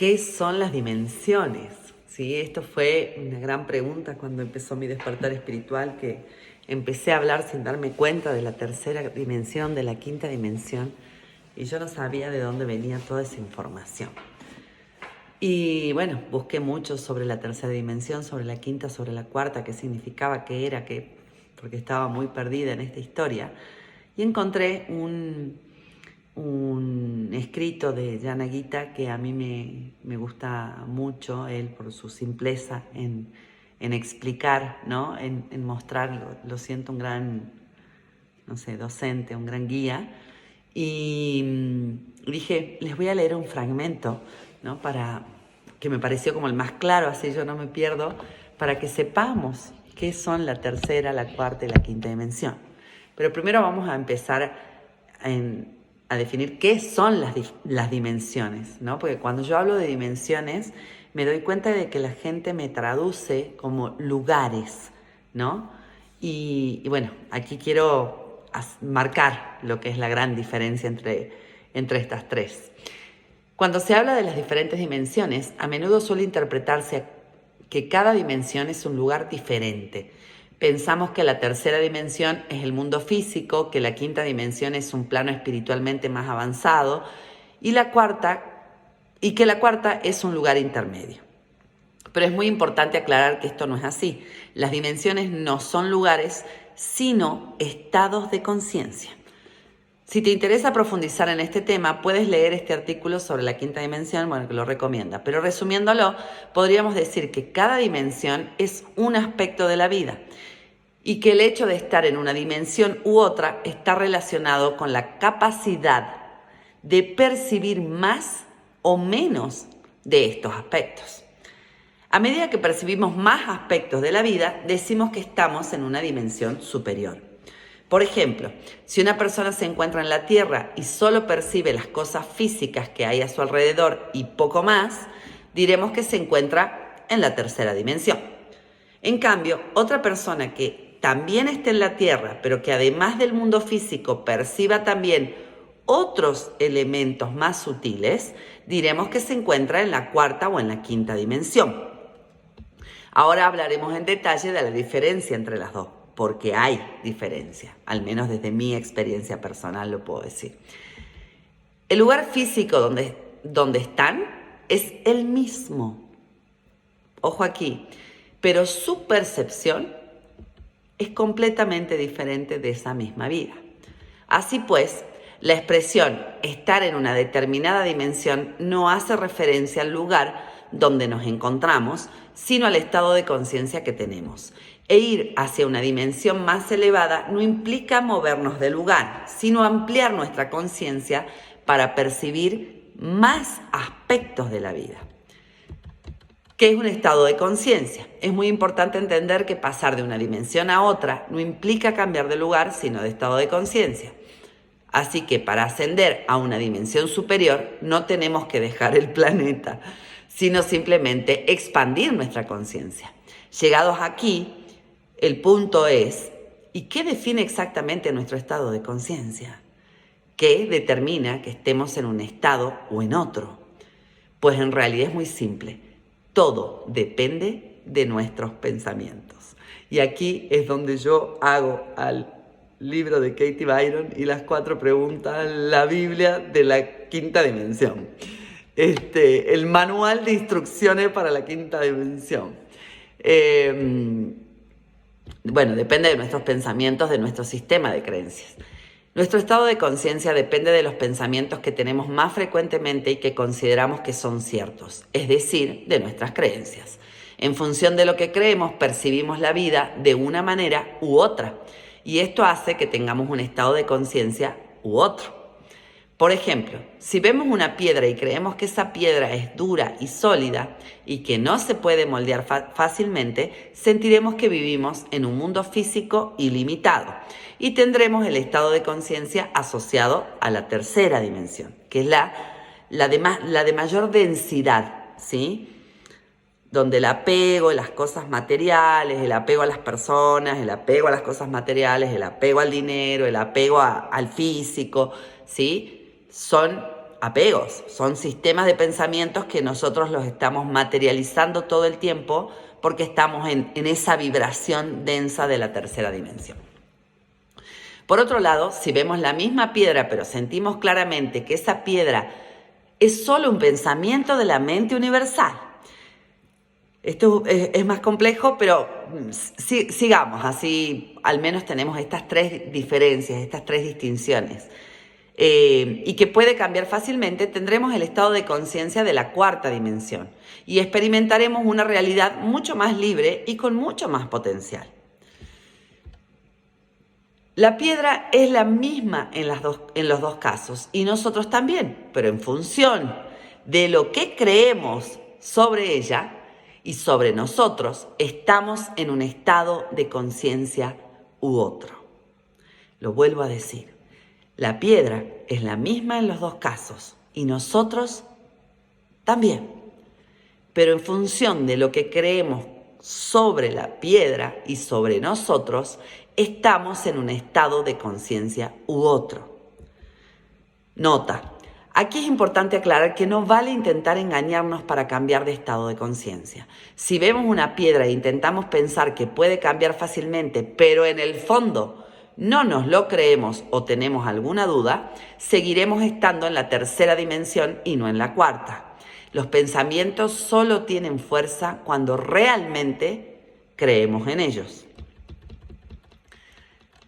¿Qué son las dimensiones? ¿Sí? Esto fue una gran pregunta cuando empezó mi despertar espiritual, que empecé a hablar sin darme cuenta de la tercera dimensión, de la quinta dimensión, y yo no sabía de dónde venía toda esa información. Y bueno, busqué mucho sobre la tercera dimensión, sobre la quinta, sobre la cuarta, qué significaba, qué era, porque estaba muy perdida en esta historia. Y encontré un escrito de Yanagita que a mí me gusta mucho, él por su simpleza en explicar, ¿no? en mostrar, lo siento, un gran, no sé, docente, un gran guía. Y dije, les voy a leer un fragmento, ¿no? Para que me pareció como el más claro, así yo no me pierdo, para que sepamos qué son la tercera, la cuarta y la quinta dimensión. Pero primero vamos a empezar a definir qué son las dimensiones, ¿no? Porque cuando yo hablo de dimensiones, me doy cuenta de que la gente me traduce como lugares, ¿no? Y bueno, aquí quiero marcar lo que es la gran diferencia entre estas tres. Cuando se habla de las diferentes dimensiones, a menudo suele interpretarse que cada dimensión es un lugar diferente. Pensamos que la tercera dimensión es el mundo físico, que la quinta dimensión es un plano espiritualmente más avanzado y que la cuarta es un lugar intermedio. Pero es muy importante aclarar que esto no es así. Las dimensiones no son lugares, sino estados de conciencia. Si te interesa profundizar en este tema, puedes leer este artículo sobre la quinta dimensión, bueno, que lo recomienda. Pero resumiéndolo, podríamos decir que cada dimensión es un aspecto de la vida y que el hecho de estar en una dimensión u otra está relacionado con la capacidad de percibir más o menos de estos aspectos. A medida que percibimos más aspectos de la vida, decimos que estamos en una dimensión superior. Por ejemplo, si una persona se encuentra en la Tierra y solo percibe las cosas físicas que hay a su alrededor y poco más, diremos que se encuentra en la tercera dimensión. En cambio, otra persona que también esté en la Tierra, pero que además del mundo físico perciba también otros elementos más sutiles, diremos que se encuentra en la cuarta o en la quinta dimensión. Ahora hablaremos en detalle de la diferencia entre las dos, porque hay diferencia, al menos desde mi experiencia personal lo puedo decir. El lugar físico donde están es el mismo, ojo aquí, pero su percepción es completamente diferente de esa misma vida. Así pues, la expresión estar en una determinada dimensión no hace referencia al lugar donde nos encontramos, sino al estado de conciencia que tenemos. E ir hacia una dimensión más elevada no implica movernos del lugar, sino ampliar nuestra conciencia para percibir más aspectos de la vida. ¿Qué es un estado de conciencia? Es muy importante entender que pasar de una dimensión a otra no implica cambiar de lugar, sino de estado de conciencia. Así que para ascender a una dimensión superior no tenemos que dejar el planeta, sino simplemente expandir nuestra conciencia. Llegados aquí, el punto es, ¿y qué define exactamente nuestro estado de conciencia? ¿Qué determina que estemos en un estado o en otro? Pues en realidad es muy simple. Todo depende de nuestros pensamientos. Y aquí es donde yo hago al libro de Katie Byron y las 4 preguntas, la Biblia de la quinta dimensión. El manual de instrucciones para la quinta dimensión. Bueno, depende de nuestros pensamientos, de nuestro sistema de creencias. Nuestro estado de conciencia depende de los pensamientos que tenemos más frecuentemente y que consideramos que son ciertos, es decir, de nuestras creencias. En función de lo que creemos, percibimos la vida de una manera u otra, y esto hace que tengamos un estado de conciencia u otro. Por ejemplo, si vemos una piedra y creemos que esa piedra es dura y sólida y que no se puede moldear fácilmente, sentiremos que vivimos en un mundo físico ilimitado y tendremos el estado de conciencia asociado a la tercera dimensión, que es la de mayor densidad, ¿sí? Donde el apego a las cosas materiales, el apego a las personas, el apego a las cosas materiales, el apego al dinero, el apego al físico, ¿sí? Son apegos, son sistemas de pensamientos que nosotros los estamos materializando todo el tiempo porque estamos en esa vibración densa de la tercera dimensión. Por otro lado, si vemos la misma piedra pero sentimos claramente que esa piedra es solo un pensamiento de la mente universal. Esto es más complejo, pero sigamos, así al menos tenemos estas tres diferencias, estas tres distinciones. Y que puede cambiar fácilmente, tendremos el estado de conciencia de la cuarta dimensión y experimentaremos una realidad mucho más libre y con mucho más potencial. La piedra es la misma en los dos casos y nosotros también, pero en función de lo que creemos sobre ella y sobre nosotros, estamos en un estado de conciencia u otro. Lo vuelvo a decir, la piedra es la misma en los dos casos y nosotros también, pero en función de lo que creemos sobre la piedra y sobre nosotros, estamos en un estado de conciencia u otro. Nota, aquí es importante aclarar que no vale intentar engañarnos para cambiar de estado de conciencia. Si vemos una piedra e intentamos pensar que puede cambiar fácilmente, pero en el fondo no nos lo creemos o tenemos alguna duda, seguiremos estando en la tercera dimensión y no en la cuarta. Los pensamientos solo tienen fuerza cuando realmente creemos en ellos.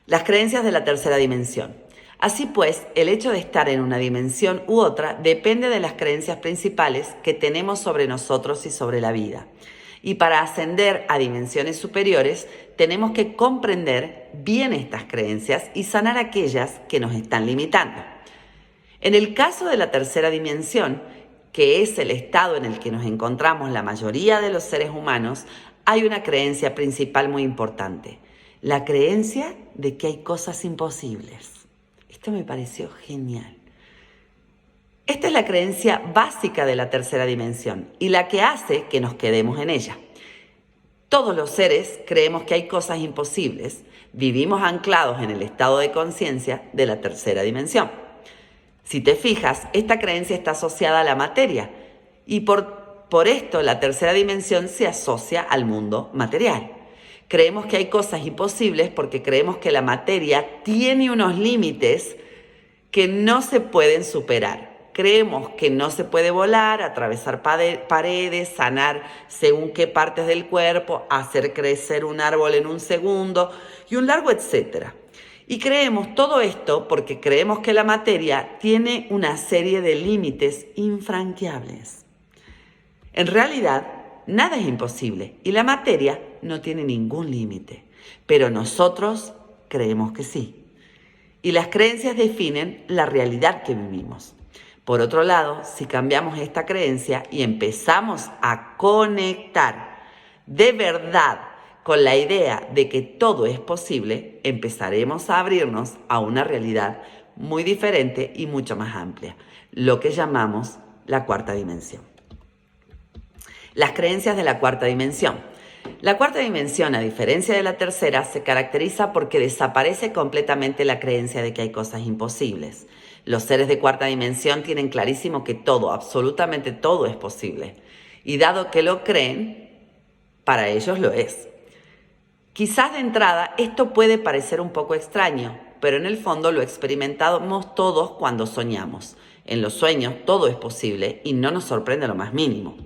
Las creencias de la tercera dimensión. Así pues, el hecho de estar en una dimensión u otra depende de las creencias principales que tenemos sobre nosotros y sobre la vida. Y para ascender a dimensiones superiores, tenemos que comprender bien estas creencias y sanar aquellas que nos están limitando. En el caso de la tercera dimensión, que es el estado en el que nos encontramos la mayoría de los seres humanos, hay una creencia principal muy importante. La creencia de que hay cosas imposibles. Esto me pareció genial. Esta es la creencia básica de la tercera dimensión y la que hace que nos quedemos en ella. Todos los seres creemos que hay cosas imposibles. Vivimos anclados en el estado de conciencia de la tercera dimensión. Si te fijas, esta creencia está asociada a la materia y por esto la tercera dimensión se asocia al mundo material. Creemos que hay cosas imposibles porque creemos que la materia tiene unos límites que no se pueden superar. Creemos que no se puede volar, atravesar paredes, sanar según qué partes del cuerpo, hacer crecer un árbol en un segundo y un largo etcétera. Y creemos todo esto porque creemos que la materia tiene una serie de límites infranqueables. En realidad, nada es imposible y la materia no tiene ningún límite, pero nosotros creemos que sí. Y las creencias definen la realidad que vivimos. Por otro lado, si cambiamos esta creencia y empezamos a conectar de verdad con la idea de que todo es posible, empezaremos a abrirnos a una realidad muy diferente y mucho más amplia, lo que llamamos la cuarta dimensión. Las creencias de la cuarta dimensión. La cuarta dimensión, a diferencia de la tercera, se caracteriza porque desaparece completamente la creencia de que hay cosas imposibles. Los seres de cuarta dimensión tienen clarísimo que todo, absolutamente todo es posible. Y dado que lo creen, para ellos lo es. Quizás de entrada esto puede parecer un poco extraño, pero en el fondo lo experimentamos todos cuando soñamos. En los sueños todo es posible y no nos sorprende lo más mínimo.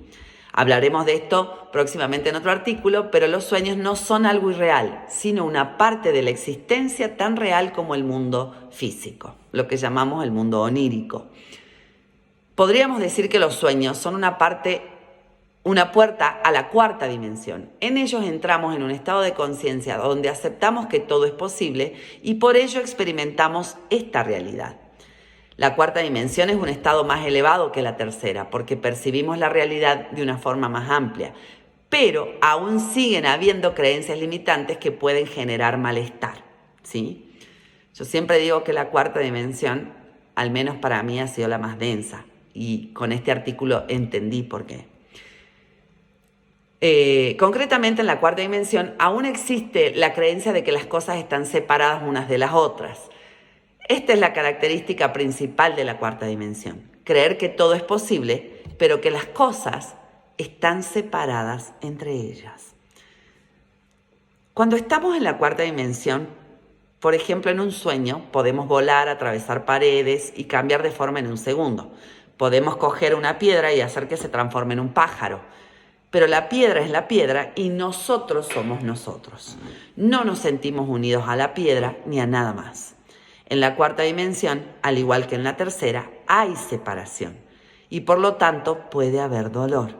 Hablaremos de esto próximamente en otro artículo, pero los sueños no son algo irreal, sino una parte de la existencia tan real como el mundo físico, lo que llamamos el mundo onírico. Podríamos decir que los sueños son una puerta a la cuarta dimensión. En ellos entramos en un estado de conciencia donde aceptamos que todo es posible y por ello experimentamos esta realidad. La cuarta dimensión es un estado más elevado que la tercera porque percibimos la realidad de una forma más amplia, pero aún siguen habiendo creencias limitantes que pueden generar malestar, ¿sí? Yo siempre digo que la cuarta dimensión, al menos para mí, ha sido la más densa y con este artículo entendí por qué. Concretamente en la cuarta dimensión aún existe la creencia de que las cosas están separadas unas de las otras. Esta es la característica principal de la cuarta dimensión. creer que todo es posible, pero que las cosas están separadas entre ellas. Cuando estamos en la cuarta dimensión, por ejemplo, en un sueño, podemos volar, atravesar paredes y cambiar de forma en un segundo. Podemos coger una piedra y hacer que se transforme en un pájaro. Pero la piedra es la piedra y nosotros somos nosotros. No nos sentimos unidos a la piedra ni a nada más. En la cuarta dimensión, al igual que en la tercera, hay separación y por lo tanto puede haber dolor.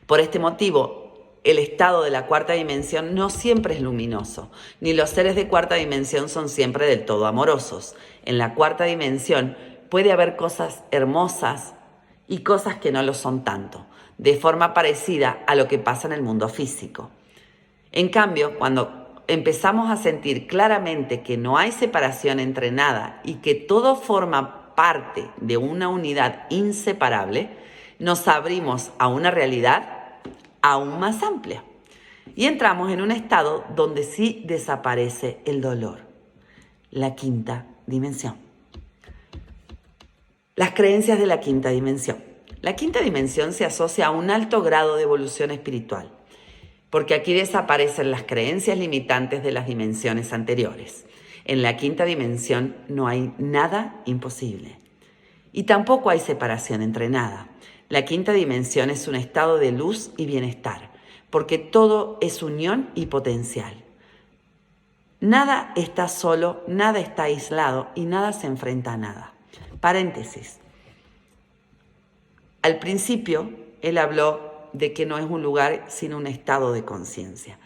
Por este motivo, el estado de la cuarta dimensión no siempre es luminoso, ni los seres de cuarta dimensión son siempre del todo amorosos. En la cuarta dimensión puede haber cosas hermosas y cosas que no lo son tanto, de forma parecida a lo que pasa en el mundo físico. En cambio, cuando empezamos a sentir claramente que no hay separación entre nada y que todo forma parte de una unidad inseparable, nos abrimos a una realidad aún más amplia y entramos en un estado donde sí desaparece el dolor, la quinta dimensión. Las creencias de la quinta dimensión. La quinta dimensión se asocia a un alto grado de evolución espiritual, porque aquí desaparecen las creencias limitantes de las dimensiones anteriores. En la quinta dimensión no hay nada imposible y tampoco hay separación entre nada. La quinta dimensión es un estado de luz y bienestar, porque todo es unión y potencial. Nada está solo, nada está aislado y nada se enfrenta a nada. Paréntesis. Al principio, él habló de que no es un lugar sino un estado de conciencia.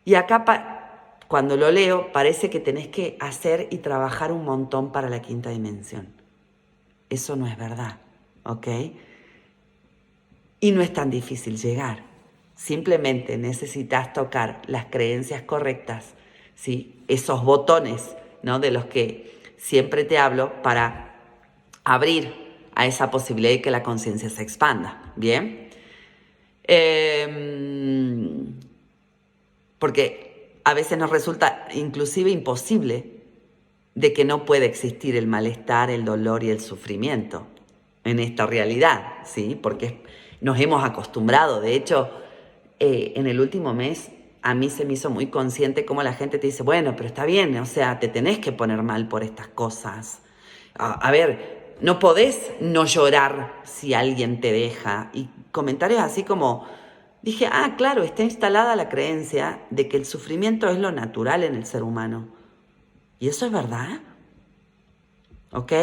Y acá, cuando lo leo, parece que tenés que hacer y trabajar un montón para la quinta dimensión. Eso no es verdad, ¿ok? Y no es tan difícil llegar. Simplemente necesitas tocar las creencias correctas, ¿sí? Esos botones, ¿no?, de los que siempre te hablo para abrir a esa posibilidad de que la conciencia se expanda, ¿bien? Porque a veces nos resulta inclusive imposible de que no puede existir el malestar, el dolor y el sufrimiento en esta realidad, ¿sí? Porque nos hemos acostumbrado. De hecho, en el último mes a mí se me hizo muy consciente cómo la gente te dice, bueno, pero está bien, o sea, te tenés que poner mal por estas cosas. A ver, no podés no llorar si alguien te deja. Y comentarios así como, dije, claro, está instalada la creencia de que el sufrimiento es lo natural en el ser humano. ¿Y eso es verdad? ¿Ok?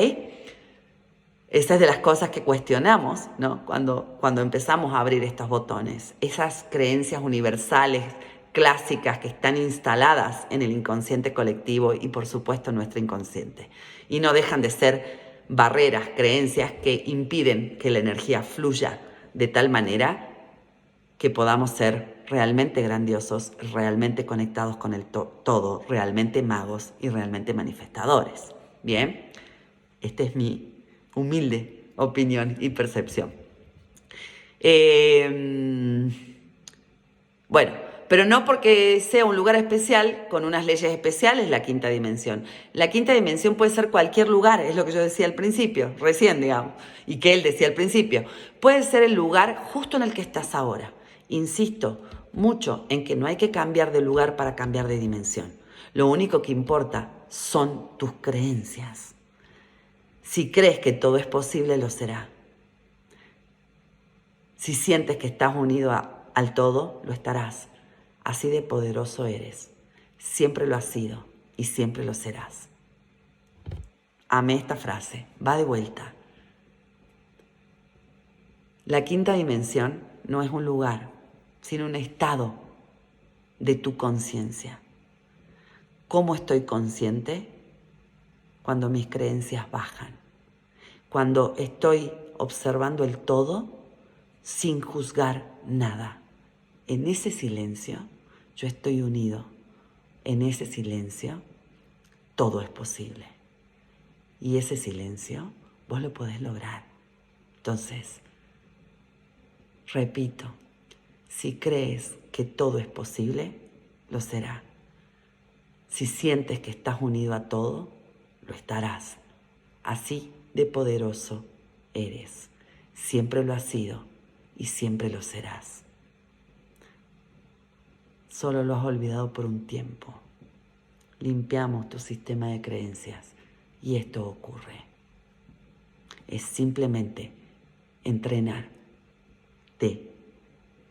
Esa es de las cosas que cuestionamos, ¿no? Cuando empezamos a abrir estos botones. Esas creencias universales, clásicas, que están instaladas en el inconsciente colectivo y, por supuesto, en nuestro inconsciente. Y no dejan de ser barreras, creencias que impiden que la energía fluya de tal manera que podamos ser realmente grandiosos, realmente conectados con el todo, realmente magos y realmente manifestadores. Bien, esta es mi humilde opinión y percepción. Bueno, pero no porque sea un lugar especial, con unas leyes especiales, la quinta dimensión. La quinta dimensión puede ser cualquier lugar, es lo que yo decía al principio, recién, digamos, y que él decía al principio. Puede ser el lugar justo en el que estás ahora. Insisto mucho en que no hay que cambiar de lugar para cambiar de dimensión. Lo único que importa son tus creencias. Si crees que todo es posible, lo será. Si sientes que estás unido al todo, lo estarás. Así de poderoso eres. Siempre lo has sido y siempre lo serás. Amé esta frase. Va de vuelta. La quinta dimensión no es un lugar, sino un estado de tu conciencia. ¿Cómo estoy consciente? Cuando mis creencias bajan. Cuando estoy observando el todo sin juzgar nada. En ese silencio yo estoy unido. En ese silencio todo es posible. Y ese silencio vos lo podés lograr. Entonces, repito, si crees que todo es posible, lo será. Si sientes que estás unido a todo, lo estarás. Así de poderoso eres. Siempre lo has sido y siempre lo serás. Solo lo has olvidado por un tiempo. Limpiamos tu sistema de creencias y esto ocurre. Es simplemente entrenarte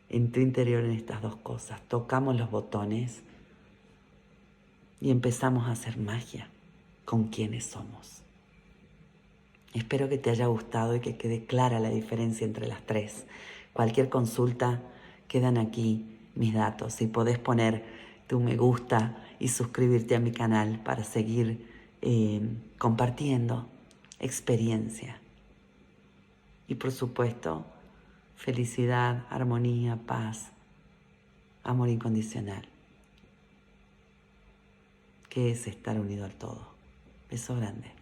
en tu interior en estas dos cosas. Tocamos los botones y empezamos a hacer magia con quienes somos. Espero que te haya gustado y que quede clara la diferencia entre las tres. Cualquier consulta, quedan aquí mis datos y podés poner tu me gusta y suscribirte a mi canal para seguir compartiendo experiencia. Y por supuesto, felicidad, armonía, paz, amor incondicional, que es estar unido al todo. Beso grande.